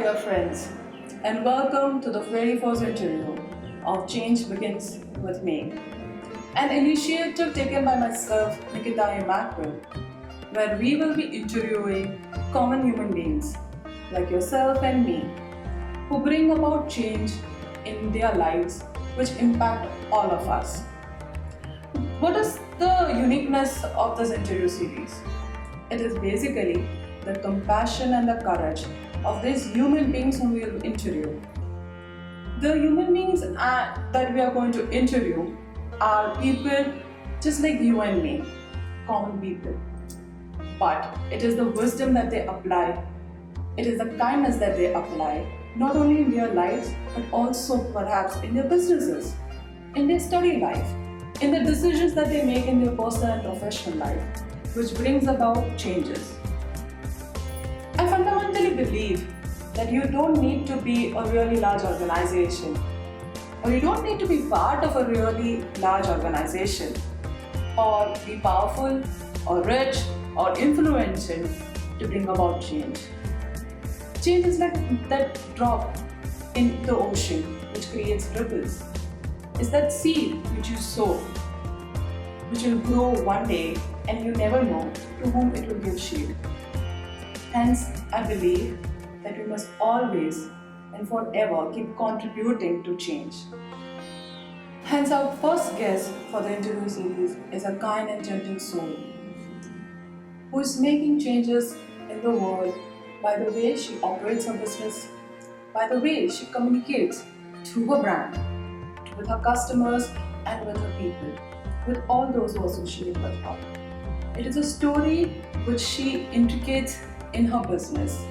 dear friends, and welcome to the very first interview of Change Begins with Me, an initiative taken by myself, Nikita Macro, where we will be interviewing common human beings like yourself and me who bring about change in their lives which impact all of us. What is the uniqueness of this interview series? It is basically the compassion and the courage of these human beings whom we will interview. The human beings that we are going to interview are people just like you and me, common people. But it is the wisdom that they apply, it is the kindness that they apply, not only in their lives, but also perhaps in their businesses, in their study life, in the decisions that they make in their personal and professional life, which brings about changes. I fundamentally believe that you don't need to be a really large organization, or you don't need to be part of a really large organization, or be powerful, or rich, or influential to bring about change. Change is like that drop in the ocean which creates ripples. It's that seed which you sow, which will grow one day and you never know to whom it will give shade. Hence, I believe that we must always and forever keep contributing to change. Hence, our first guest for the interview series is a kind and gentle soul who is making changes in the world by the way she operates her business, by the way she communicates through her brand, with her customers and with her people, with all those who associate with her. It is a story which she integrates in her business.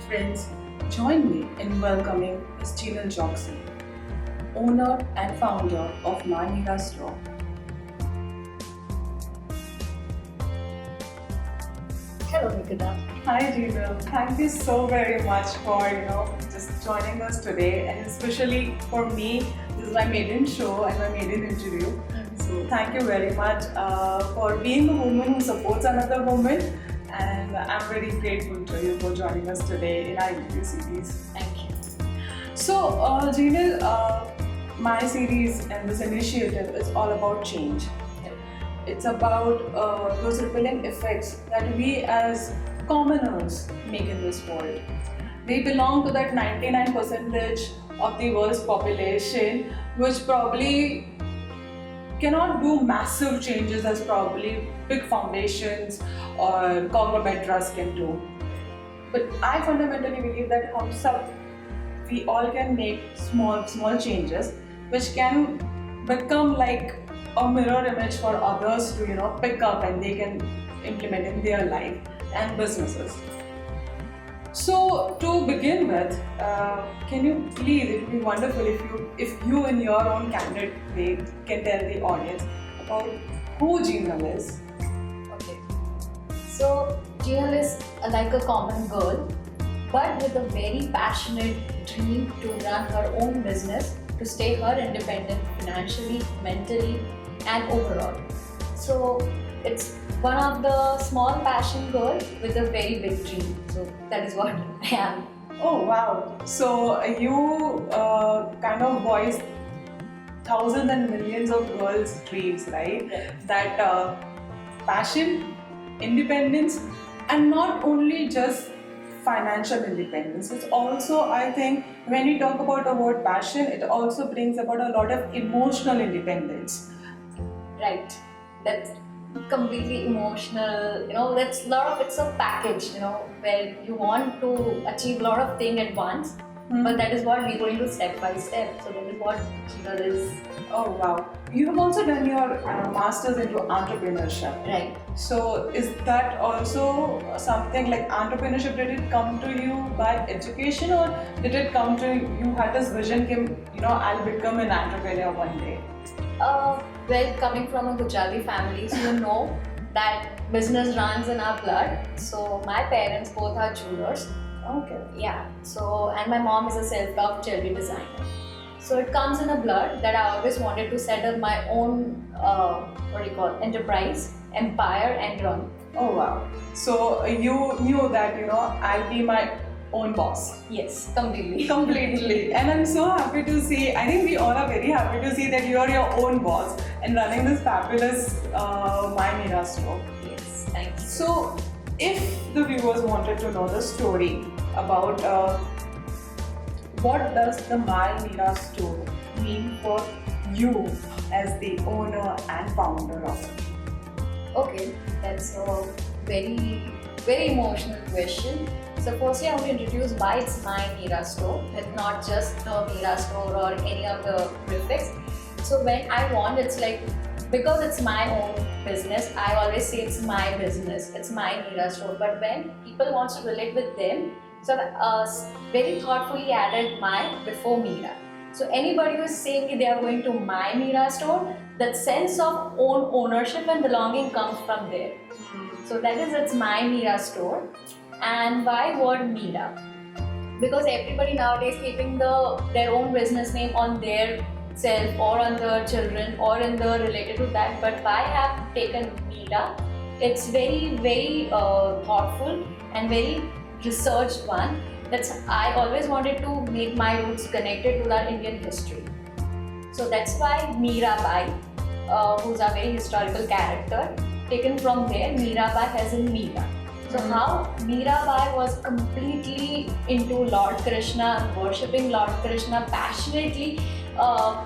Friends, join me in welcoming Ms. Jinal Jockson, owner and founder of Manila Store. Hello, Nikita. Hi Jinal, thank you so very much for just joining us today, and especially for me, this is my maiden show and my maiden interview. So thank you very much for being a woman who supports another woman, and I'm very grateful to you for joining us today in our interview series. Thank you. So Jinal, my series and this initiative is all about change. It's about those rippling effects that we as commoners make in this world. We belong to that 99% of the world's population which probably cannot do massive changes as probably big foundations or government trusts can do. But I fundamentally believe that we all can make small changes which can become like a mirror image for others to pick up and they can implement in their life and businesses. So to begin with, can you please, it would be wonderful if you in your own candid way can tell the audience about who Jinal is. Okay. So, Jinal is like a common girl, but with a very passionate dream to run her own business, to stay her independent financially, mentally, and overall. So, it's one of the small passion girl with a very big dream. So that is what I am. Oh wow! So you kind of voice thousands and millions of girls' dreams, right? Right. That passion, independence, and not only just financial independence. It's also, I think, when we talk about the word passion, it also brings about a lot of emotional independence. Right. That's completely emotional. That's a lot of it's a package. Where you want to achieve a lot of things at once. But that is what we're going to step by step. So that is what Jinal is. Oh wow! You have also done your masters into entrepreneurship. Right. So is that also something like entrepreneurship? Did it come to you by education, or did it come to you had this vision? I'll become an entrepreneur one day. Well, coming from a Gujarati family, so you know that business runs in our blood. So my parents both are jewelers. Okay. Yeah. So and my mom is a self-taught jewelry designer. So it comes in a blood that I always wanted to set up my own enterprise, empire, and run. Oh wow. So you knew that I'll be my own boss. Yes, completely. Completely. And I'm so happy to see, I think we all are very happy to see that you are your own boss and running this fabulous My Mira store. Yes, thank you. So, if the viewers wanted to know the story about what does the My Mira store mean for you as the owner and founder of it? Okay, that's a very, very emotional question. So firstly, I want to introduce why it's my Mira store. It's not just the Mira store or any of the prefix. So when I want, it's like, because it's my own business, I always say it's my business, it's my Mira store. But when people want to relate with them, so very thoughtfully added my before Mira. So anybody who is saying that they are going to my Mira store, that sense of own ownership and belonging comes from there. So that is it's my Mira store. And why word Mira? Because everybody nowadays keeping their own business name on their self or on their children or in the related to that. But why have taken Mira? It's very, very thoughtful and very researched one. I always wanted to make my roots connected to our Indian history. So that's why Mirabai, who's a very historical character, taken from there, Mirabai has in Mira. So how Mirabai was completely into Lord Krishna, worshipping Lord Krishna, passionately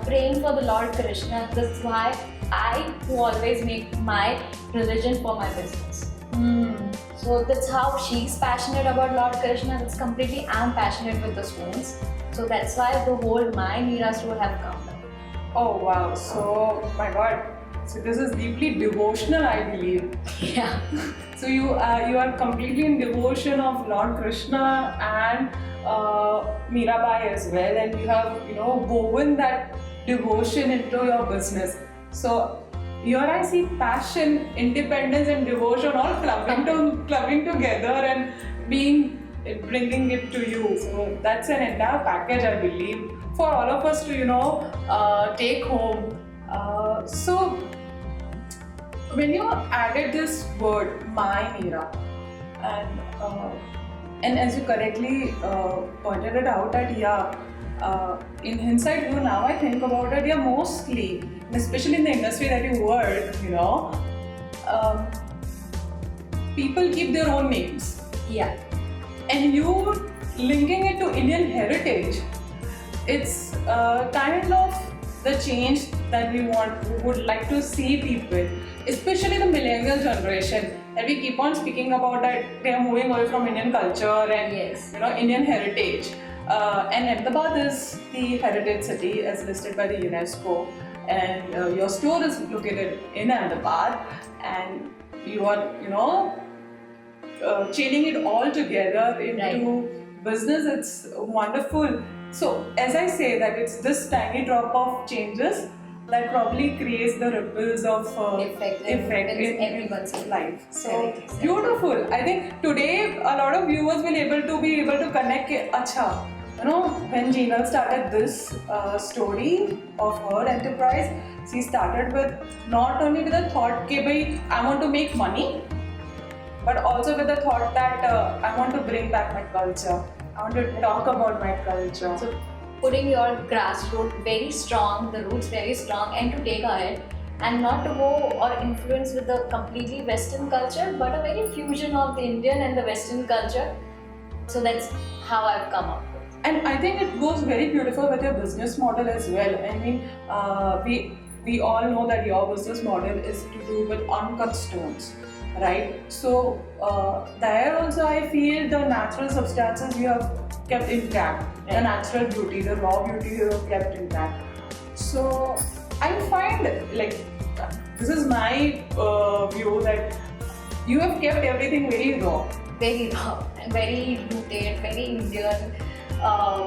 praying for the Lord Krishna. That's why I who always make my religion for my business. So that's how she's passionate about Lord Krishna. That's completely I'm passionate with the stones. So that's why the whole my Mira store have come. Oh wow, so my god, so this is deeply devotional, I believe. Yeah. So you are completely in devotion of Lord Krishna and Mirabai as well, and you have woven that devotion into your business. So here I see passion, independence, and devotion all clubbing together and bringing it to you. So that's an entire package, I believe, for all of us to take home. So when you added this word My Mira, and as you correctly pointed it out, that in hindsight, now I think about it, mostly, especially in the industry that you work, people keep their own names. Yeah. And you linking it to Indian heritage, it's kind of the change that we would like to see people, especially the millennial generation, that we keep on speaking about, that they are moving away from Indian culture and Yes. Indian heritage. And Ahmedabad is the heritage city as listed by the UNESCO, and your store is located in Ahmedabad, and you are chaining it all together into business. It's wonderful. So as I say, that it's this tiny drop of changes that probably creates the ripples of effect in everyone's life. So Correct. beautiful. I think today a lot of viewers will be able to connect. Acha, when Jinal started this story of her enterprise, she started with not only with the thought that I want to make money, but also with the thought that I want to bring back my culture. I want to talk about my culture. So putting your grassroots very strong, the roots very strong, and to take ahead, and not to go or influence with the completely Western culture, but a very fusion of the Indian and the Western culture. So that's how I've come up with. And I think it goes very beautiful with your business model as well. I mean, we all know that your business model is to do with uncut stones, right? So there also I feel the natural substances you have kept intact, the natural beauty, the raw beauty you have kept intact. So I find, like, this is my view, that you have kept everything very raw. Very raw and very rooted, very Indian,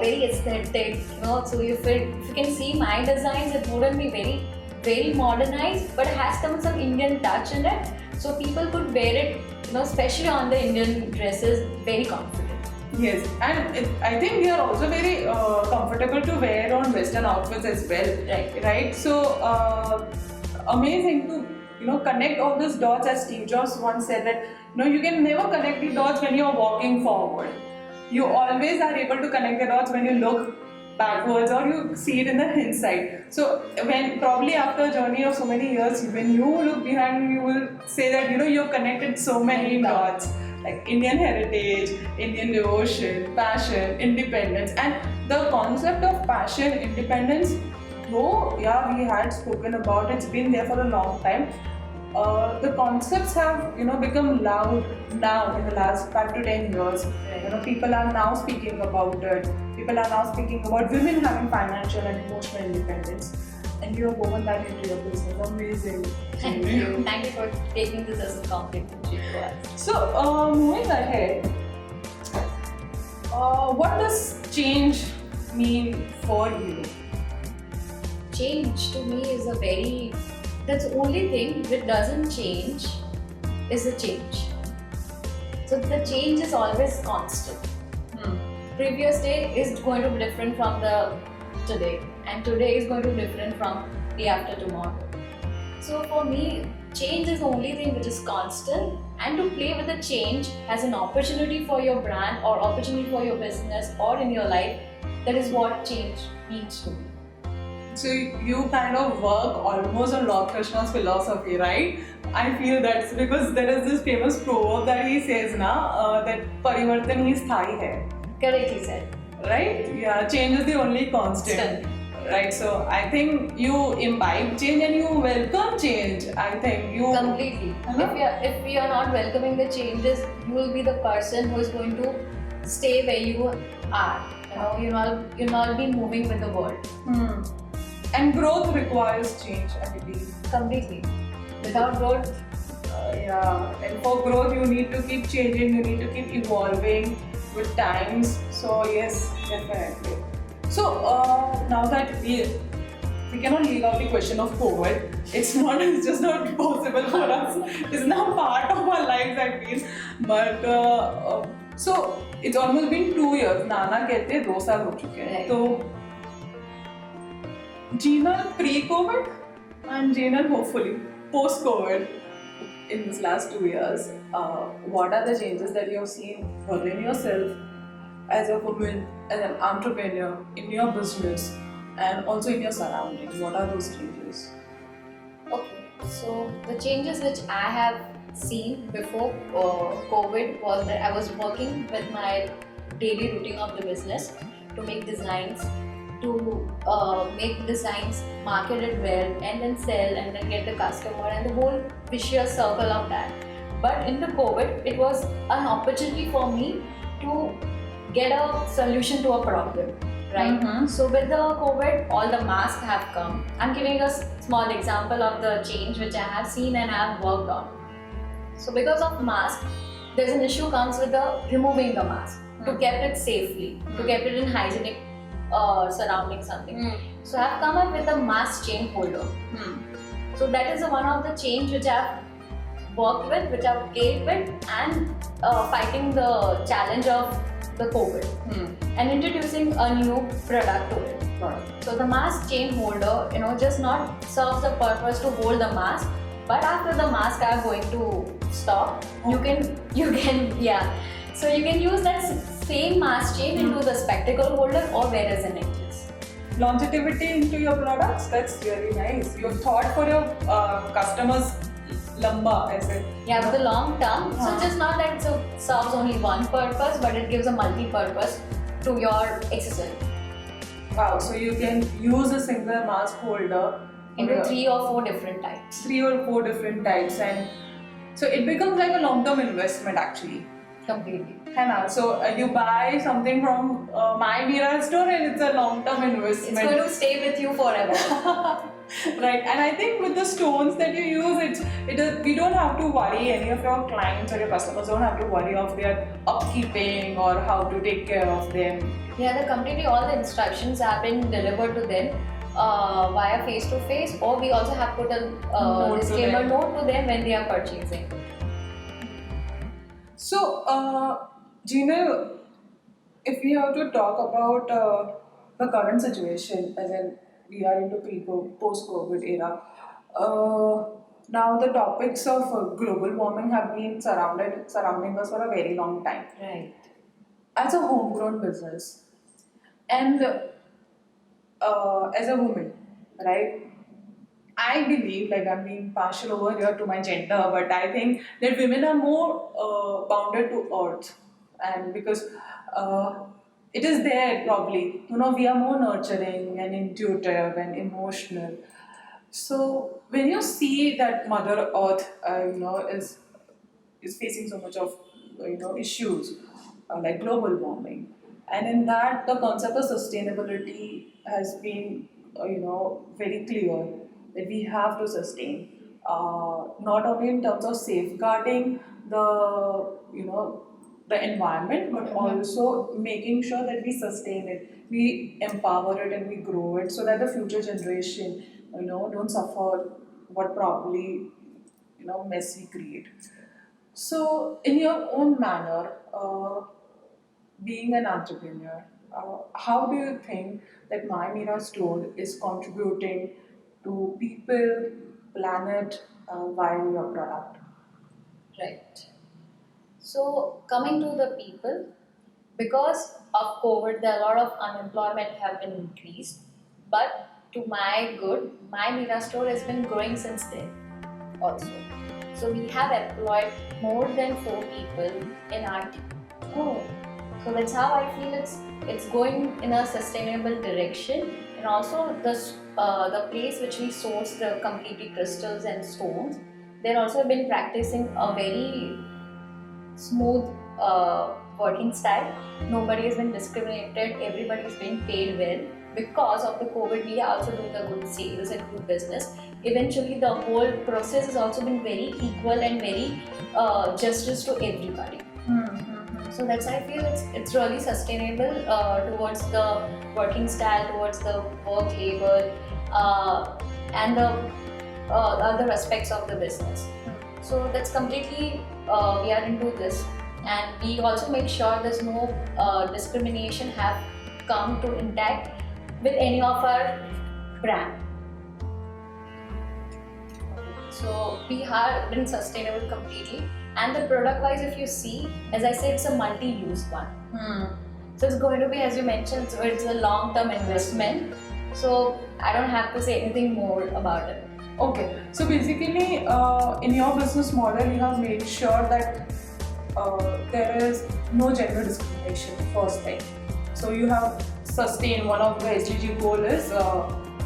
very aesthetic. So if you can see my designs, it wouldn't be very, very modernized, but it has some Indian touch in it. So people could wear it, especially on the Indian dresses, very confident. Yes, and I think they are also very comfortable to wear on Western outfits as well. Right. So amazing to connect all those dots, as Steve Jobs once said that you can never connect the dots when you're walking forward. You always are able to connect the dots when you look backwards or you see it in the hindsight. So when probably after a journey of so many years, when you look behind, you will say that you've connected so many dots, like Indian heritage, Indian devotion, passion, independence, and the concept of passion, independence. Though yeah, we had spoken about it's been there for a long time. The concepts have become loud now in the last 5 to 10 years. People are now speaking about it. People are now speaking about women having financial and emotional independence. And you have woven that into your business. Amazing. Thank you. Thank you for taking this as a compliment to us. So, moving ahead, what does change mean for you? Change to me is that's the only thing that doesn't change is the change. So the change is always constant. Previous day is going to be different from the today, and today is going to be different from the after tomorrow. So for me, change is the only thing which is constant, and to play with the change as an opportunity for your brand or opportunity for your business or in your life, that is what change means to me. So you kind of work almost on Lord Krishna's philosophy, right? I feel that's because there is this famous proverb that he says that parivartan hi sthayi hai. Correctly said. Right? Yeah, change is the only constant. Right, so I think you imbibe change and you welcome change. I think you completely. If we are not welcoming the changes, you will be the person who is going to stay where you are. You'll not be moving with the world. And growth requires change, I believe. Completely. Without growth, and for growth you need to keep changing. You need to keep evolving with times. So yes, definitely. So now that we cannot leave out the question of COVID. It's just not possible for us. It's now part of our lives, I feel. But so it's almost been 2 years. Nana कहते हैं 2 साल हो चुके हैं. तो Jinal pre-COVID and Jinal hopefully post-COVID in this last 2 years. What are the changes that you have seen within yourself as a woman, as an entrepreneur in your business and also in your surroundings? What are those changes? Okay, so the changes which I have seen before COVID was that I was working with my daily routine of the business to make designs, market it well, and then sell, and then get the customer, and the whole vicious circle of that. But in the COVID, it was an opportunity for me to get a solution to a problem, right? Mm-hmm. So with the COVID, all the masks have come. I'm giving a small example of the change which I have seen and I have worked on. So because of mask, there's an issue comes with the removing the mask to keep it safely, to keep it in hygienic surrounding something. So I've come up with a mask chain holder. So that is one of the change which I've worked with, which I've played with, and fighting the challenge of the COVID and introducing a new product to it. So the mask chain holder, just not serves the purpose to hold the mask, but after the mask are going to stop, you can so you can use that same mask chain into the spectacle holder or wear as a necklace. Longevity into your products, that's really nice. Your thought for your customers lamba aise. Yeah, for the long term. So just not that it serves only one purpose, but it gives a multi-purpose to your accessory. Wow, so you can use a single mask holder into 3 or 4 different types. 3 or 4 different types, and so it becomes like a long-term investment actually. Completely. So you buy something from my Mira store and it's a long-term investment. It's going to stay with you forever. Right, and I think with the stones that you use, we don't have to worry. Any of your clients or your customers don't have to worry of their upkeeping or how to take care of them. Yeah, completely all the instructions have been delivered to them via face-to-face, or we also have put a disclaimer note to them when they are purchasing. So, Jinal, if we have to talk about the current situation, as in we are into post-COVID era, now the topics of global warming have been surrounding us for a very long time. Right. as a homegrown business and as a woman, right? I believe, like I'm being partial over here to my gender, but I think that women are more bounded to earth, and because uh, it is there probably, we are more nurturing and intuitive and emotional. So when you see that Mother Earth, is facing so much of issues like global warming, and in that the concept of sustainability has been very clear that we have to sustain, not only in terms of safeguarding the environment, but also making sure that we sustain it, we empower it, and we grow it, so that the future generation don't suffer what probably mess we create. So, in your own manner, being an entrepreneur, how do you think that My Mira store is contributing to people, planet, via your product? Right. So coming to the people, because of COVID, there are a lot of unemployment have been increased. But to my good, my Mira store has been growing since then also. So we have employed more than 4 people in our team. Oh, So that's how I feel it's going in a sustainable direction, and also the place which we source the completely crystals and stones, they're also been practicing a very smooth working style. Nobody has been discriminated. Everybody's been paid well. Because of the COVID, we are also doing the good sales and good business. Eventually, the whole process has also been very equal and very justice to everybody. So that's I feel it's really sustainable towards the working style, towards the work labor, and the other aspects of the business. So that's completely we are into this, and we also make sure there's no discrimination have come to intact with any of our brand. So we have been sustainable completely. And the product wise, if you see, as I said, it's a multi-use one. So it's going to be, as you mentioned, so it's a long-term investment. So I don't have to say anything more about it. Okay, so basically, in your business model, you have made sure that there is no gender discrimination, first thing. So you have sustained one of the SDG goal is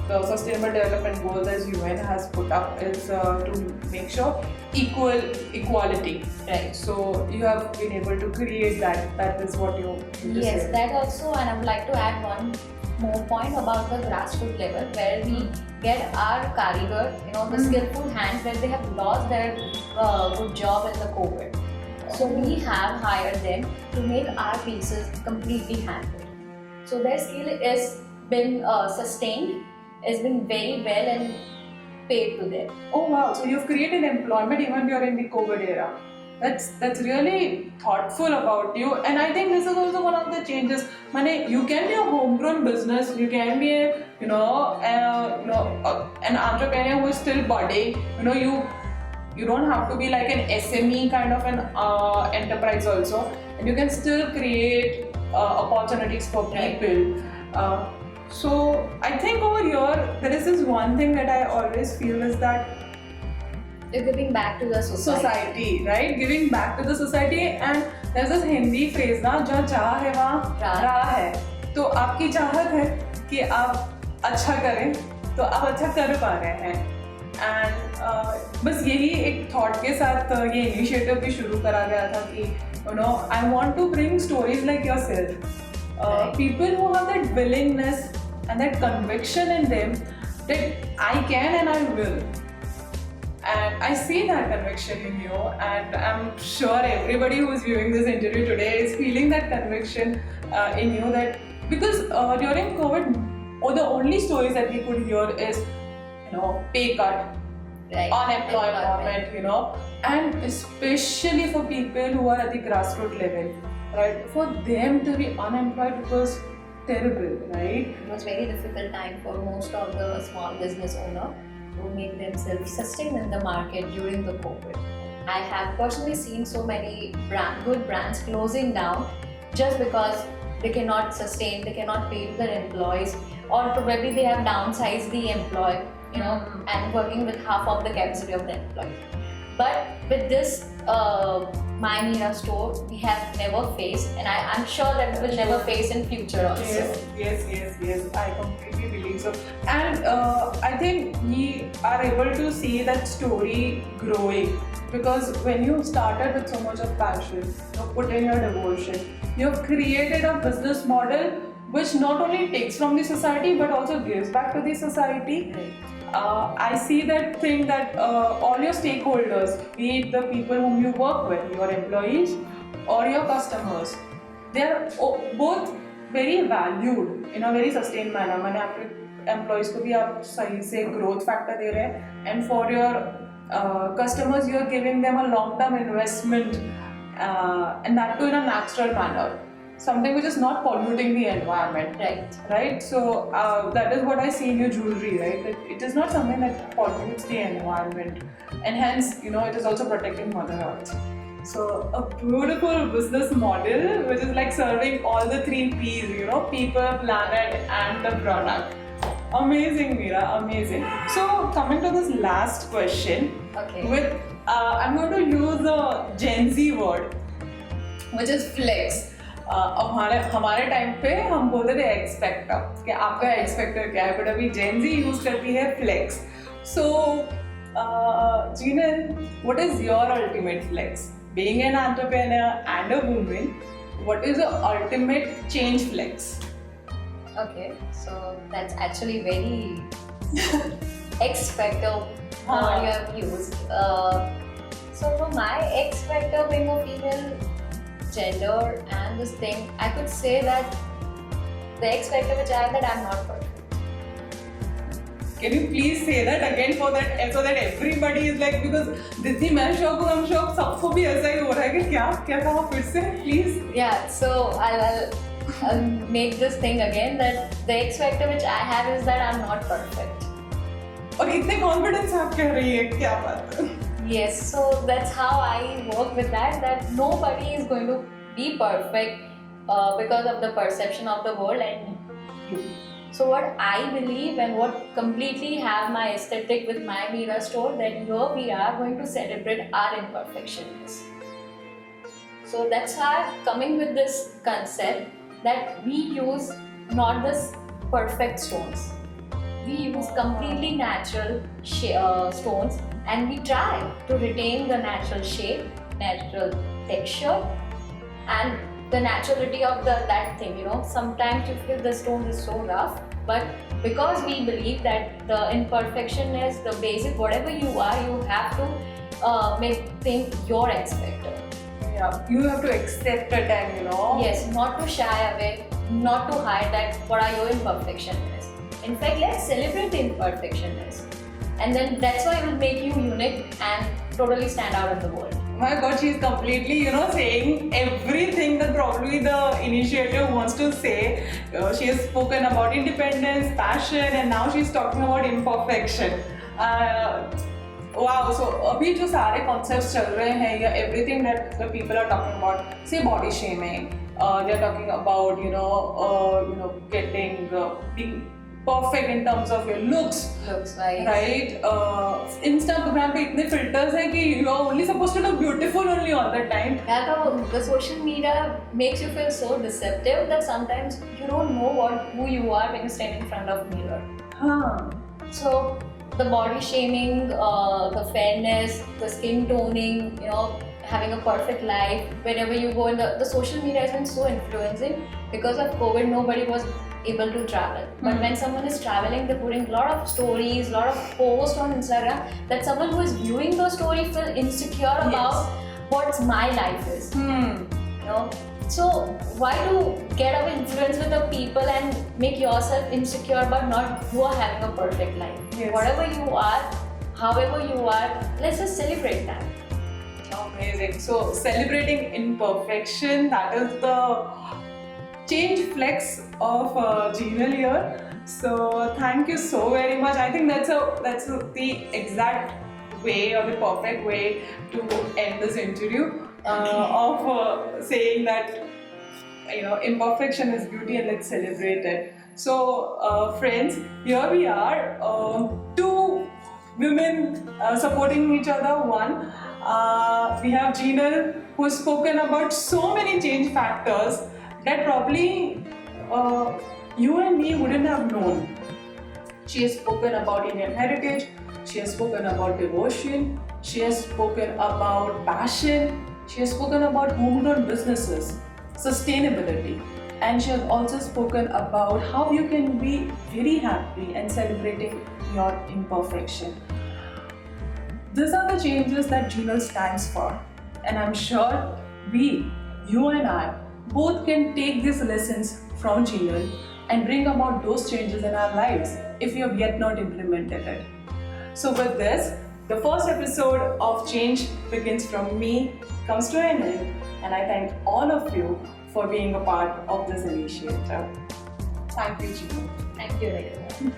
the Sustainable Development Goals as UN has put up is to make sure equality. Right. So you have been able to create that. That is what you. Yes, that also, and I would like to add one more point about the grassroots level where we get our karigar, the skillful hands where they have lost their good job in the COVID. So we have hired them to make our pieces completely handmade. So their skill is been sustained, has been very well and paid to them. Oh wow! So you've created employment even during the COVID era. That's really thoughtful about you, and I think this is also one of the changes. Mane, you can be a homegrown business. You can be an entrepreneur who is still budding. You don't have to be like an SME kind of an enterprise also, and you can still create opportunities for people. So I think over here there is this one thing that I always feel is that You're giving back to the society. right? Giving back to the society, and there's this Hindi phrase ना, जहाँ चाह है वहाँ राह है. तो आपकी चाहत है कि आप अच्छा करें, तो आप अच्छा कर पा रहे हैं. एंड बस यही एक थॉट के साथ ये इनिशिएटिव भी शुरू करा गया था कि I want to bring stories like yourself. People who have that willingness and that conviction in them that I can and I will. And I see that conviction in you, and I'm sure everybody who is viewing this interview today is feeling that conviction in you, that because during COVID, the only stories that we could hear is pay cut, Right. unemployment, and especially for people who are at the grassroots level, right? For them to be unemployed was terrible, right? It was very difficult time for most of the small business owner to make themselves sustain in the market during the COVID. I have personally seen so many good brands closing down just because they cannot sustain, they cannot pay to their employees, or probably they have downsized the employee, and working with half of the capacity of the employee. But with this My Mira store, we have never faced, and I'm sure that we will never face in future also. Yes. I completely believe so. And I think we are able to see that story growing because when you started with so much of passion, you put in your devotion, you've created a business model which not only takes from the society but also gives back to the society. I see that thing that all your stakeholders, be it the people whom you work with, your employees or your customers, they are both very valued in a very sustained manner. मैंने आपके employees को भी आप सही से growth factor दे रहे हैं, and for your customers you are giving them a long-term investment, and that too in a natural manner. Something which is not polluting the environment. Right? So that is what I see in your jewelry, right? It is not something that pollutes the environment, and hence, it is also protecting Mother Earth. So a beautiful business model which is like serving all the 3 P's, people, planet, and the product. Amazing, Meera, amazing. So coming to this last question, with I'm going to use a Gen Z word, which is flex. हमारे time पे हम बोलते थे एक्सपेक्टर कि आपका एक्सपेक्टर क्या है, but अभी जेन जी यूज करती है flex. So Jinal, what is your ultimate flex? Being an entrepreneur and a woman, what is the ultimate change flex? Okay, so that's actually very X factor what you have used. So for my X factor being a female gender and this thing, I could say that the X factor which I have, that I'm not perfect. Can you please say that again so that everybody is like, because Didi मैं shock हूँ, I'm shock, सबको भी ऐसा ही हो रहा है कि क्या कहा फिर से, please. Yeah, so I'll make this thing again, that the X factor which I have is that I'm not perfect. और इतने confidence आप कह रही है, क्या बात है? Yes, so that's how I work with that nobody is going to be perfect because of the perception of the world and you. So what I believe and what completely have my aesthetic with My Mira store, that here we are going to celebrate our imperfections. So that's why I'm coming with this concept that we use not this perfect stones. We use completely natural stones, and we try to retain the natural shape, natural texture, and the naturality of that thing. Sometimes you feel the stone is so rough, but because we believe that the imperfection is the basic, whatever you are, you have to make things your expecter. Yeah, you have to accept it and Yes, not to shy away, not to hide that what are your imperfections. In fact, let's celebrate the imperfections. And then that's why it will make you unique and totally stand out in the world. Oh my God, she's completely, saying everything that probably the initiator wants to say. She has spoken about independence, passion, and now she's talking about imperfection. Wow, so अभी जो सारे concepts चल रहे हैं, या everything that the people are talking about, say body shaming, they're talking about getting being perfect in terms of your looks, right? Instagram पे इतने filters हैं कि you are only supposed to look beautiful only all the time. Yeah, the social media makes you feel so deceptive that sometimes you don't know who you are when you stand in front of mirror. So the body shaming, the fairness, the skin toning, having a perfect life. Whenever you go in the social media has been so influencing. Because of COVID, nobody was able to travel. But when someone is traveling, they're putting a lot of stories, a lot of posts on Instagram, that someone who is viewing those stories feel insecure about what my life is. So why to get away influence with the people and make yourself insecure about not you are having a perfect life? Whatever you are, however you are, let's just celebrate that. Amazing. So celebrating imperfection, that is the change flex of Jinal here. So thank you so very much. I think that's the exact way or the perfect way to end this interview of saying that imperfection is beauty and let's celebrate it. So, friends, here we are, two women supporting each other. One, we have Jinal, who has spoken about so many change factors that probably you and me wouldn't have known. She has spoken about Indian heritage, she has spoken about devotion, she has spoken about passion, she has spoken about homegrown businesses, sustainability, and she has also spoken about how you can be very happy and celebrating your imperfection. These are the changes that Jinal stands for, and I'm sure we, you and I, both can take these lessons from Jinal and bring about those changes in our lives if we have yet not implemented it. So with this, the first episode of Change Begins From Me comes to an end, and I thank all of you for being a part of this initiative. Thank you, Jinal. Thank you, Rekha.